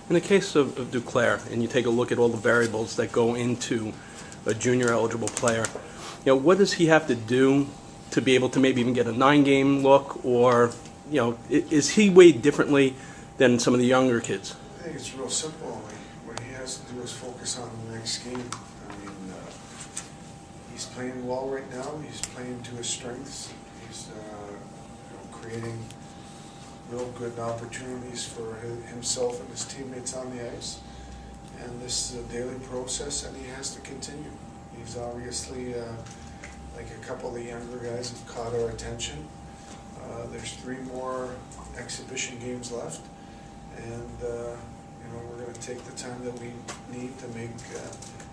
In the case of Duclair, and you take a look at all the variables that go into a junior eligible player, you know, what does he have to do to be able to maybe even get a 9-game look, or, you know, is he weighed differently than some of the younger kids? I think it's real simple. What he has to do is focus on the next game. I mean, he's playing well right now. He's playing to his strengths. He's creating real good opportunities for himself and his teammates on the ice. And this is a daily process, and he has to continue. He's obviously, like a couple of the younger guys have caught our attention. There's 3 more exhibition games left, and you know, we're going to take the time that we need to make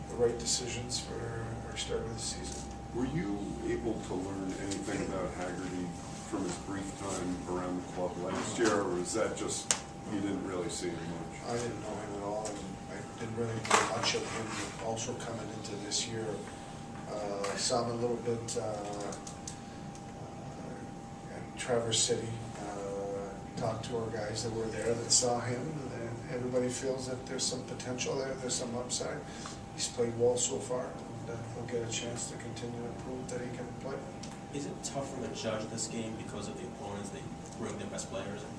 the right decisions for our start of the season. Were you able to learn anything about Haggerty from his brief time around the club last year, or is that just you didn't really see him much? I didn't know him at all, and I didn't really know much of him also coming into this year. I saw him a little bit at Traverse City, talked to our guys that were there that saw him, and everybody feels that there's some potential there, there's some upside. He's played well so far, and he'll get a chance to continue to prove that he can play. Is it tougher to judge this game because of the opponents? They bring their best players and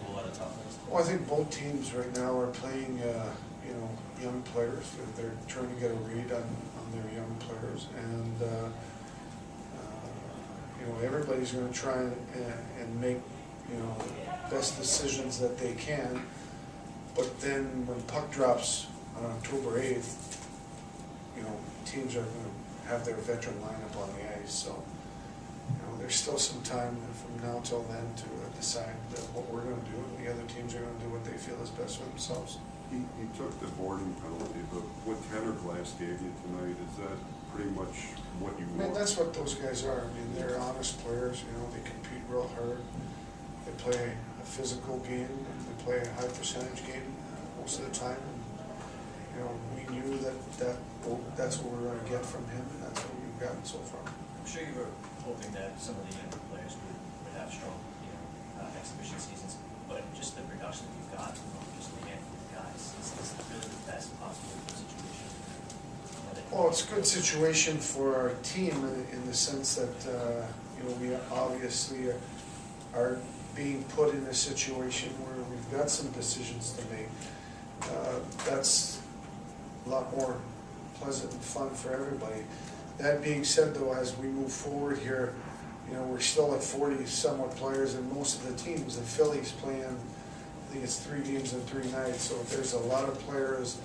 a lot of toughness? Well, I think both teams right now are playing, you know, young players. They're trying to get a read on their young players, and you know, everybody's going to try and make, you know, the best decisions that they can. But then when puck drops on October 8th, you know, teams are going to have their veteran lineup on the ice. So, you know, there's still some time from now till then to decide what we're going to do, and the other teams are going to do what they feel is best for themselves. He took the boarding penalty, but what Tanner Glass gave you tonight, is that pretty much what you want? I mean, that's what those guys are. I mean, they're honest players. You know, they compete real hard. They play a physical game, and they play a high percentage game most of the time. And, you know, we knew that's what we were going to get from him, and that's what we've gotten so far. I'm sure you were hoping that some of the younger players would have strong, you know, exhibition seasons, but just the production that you've got from just the handful of guys is really the best possible situation. Well, it's a good situation for our team in the sense that you know, we obviously are being put in a situation where we've got some decisions to make. That's a lot more pleasant and fun for everybody. That being said, though, as we move forward here, you know, we're still at 40 somewhat players, and most of the teams, the Phillies playing, I think it's 3 games in 3 nights, so there's a lot of players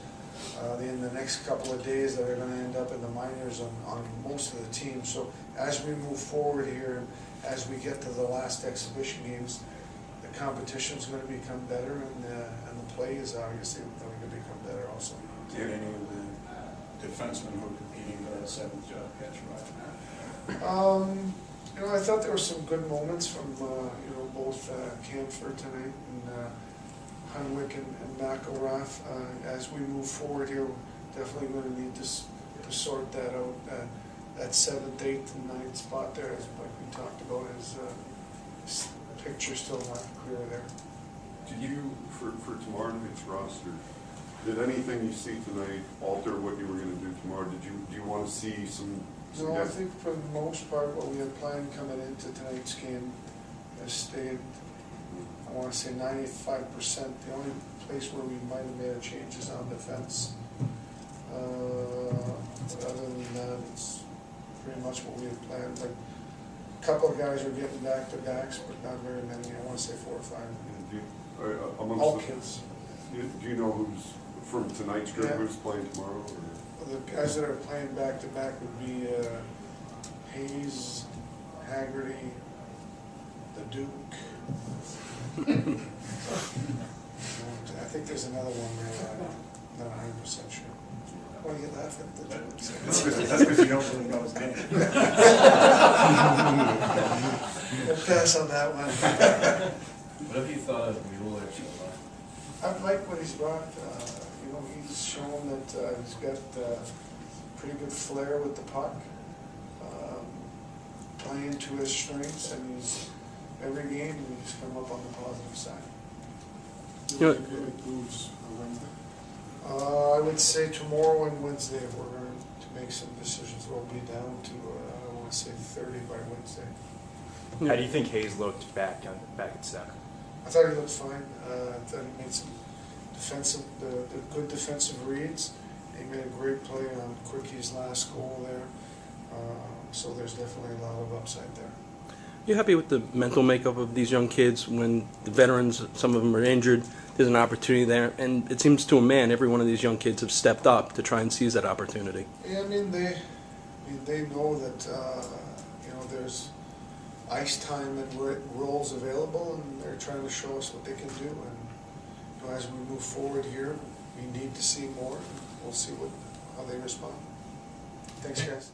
in the next couple of days that are going to end up in the minors on most of the teams. So as we move forward here, as we get to the last exhibition games, the competition is going to become better, and the play is obviously going to become better also. Did any of the defensemen who are competing for that 7th job catch right? You know, I thought there were some good moments from you know, both Camford tonight and Hunwick and McElrath. As we move forward here, we're definitely going to need to sort that out. That 7th, 8th, and 9th spot there, as like we talked about, is the picture still not clear there. Did you, for tomorrow night's roster, did anything you see tonight alter what you were going to do tomorrow? Do you want to see some? No, I think for the most part, what we had planned coming into tonight's game has stayed. I want to say 95%. The only place where we might have made a change is on defense. But other than that, it's pretty much what we had planned. Like, a couple of guys are getting back-to-backs, but not very many. I want to say 4 or 5. Amongst all kids. Do you know who's from tonight's group who's playing tomorrow? Or? The guys that are playing back-to-back would be Hayes, Haggerty, the Duke. I think there's another one there. I'm not 100% sure. Why are you laughing at the jokes? That's because you don't really know his name. We'll pass on that one. What have you thought of Mueller so far? I like what he's brought. You know, he's shown that he's got pretty good flair with the puck, playing to his strengths, and he's every game he's come up on the positive side. Is You it know- likely it moves on Wednesday? I would say tomorrow and Wednesday, we're going to make some decisions. We'll be down to, I want to say 30 by Wednesday. How do you think Hayes looked back at center? I thought he looked fine. I thought he made some the good defensive reads. He made a great play on Quickie's last goal there. So there's definitely a lot of upside there. You happy with the mental makeup of these young kids when the veterans, some of them are injured, there's an opportunity there, and it seems to a man every one of these young kids have stepped up to try and seize that opportunity. Yeah, they know that there's ice time and roles available, and they're trying to show us what they can do. And as we move forward here, we need to see more. And we'll see how they respond. Thanks, guys.